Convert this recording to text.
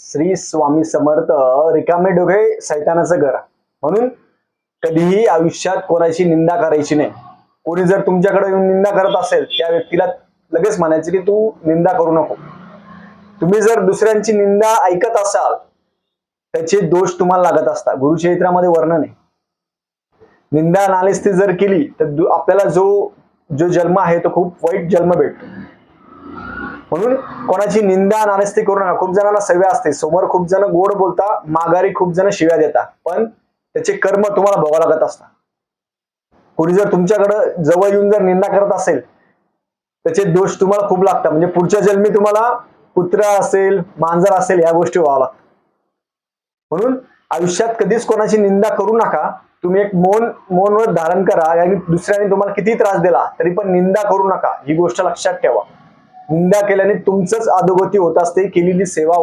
श्री स्वामी समर्थ. रिकामे डोके सैतानाचं घर. म्हणून कधीही आयुष्यात कोणाची निंदा करायची नाही. कोणी जर तुमच्याकडे येऊन निंदा करत असेल त्या व्यक्तीला लगेच म्हणायचं की तू निंदा करू नको. तुम्ही जर दुसऱ्यांची निंदा ऐकत असाल त्याचे दोष तुम्हाला लागत असतात. गुरुचरित्रामध्ये वर्णन आहे. निंदा नालिस्ती जर केली तर आपल्याला जो जन्म आहे तो खूप वाईट जन्म भेटतो. म्हणून कोणाची निंदा नालिस्ती करू नका. खूप जणांना सवय असते, समोर खूप जण गोड बोलता, माघारी खूप जण शिव्या देतात, पण त्याचे कर्म तुम्हाला भोगावं लागत असतात. कोणी जर तुमच्याकडे जवळ येऊन जर निंदा करत असेल त्याचे दोष तुम्हाला खूप लागतात. म्हणजे पुढच्या जन्मी तुम्हाला कुत्रा असेल, मांजर असेल या गोष्टी व्हावं लागतात. म्हणून आयुष्यात कधीच कोणाची निंदा करू नका. तुम्ही एक मौन धारण करा. आणि दुसऱ्याने तुम्हाला किती त्रास दिला तरी पण निंदा करू नका. ही गोष्ट लक्षात ठेवा. निंदा केल्याने तुमचंच अधोगती होत असते. केलेली सेवा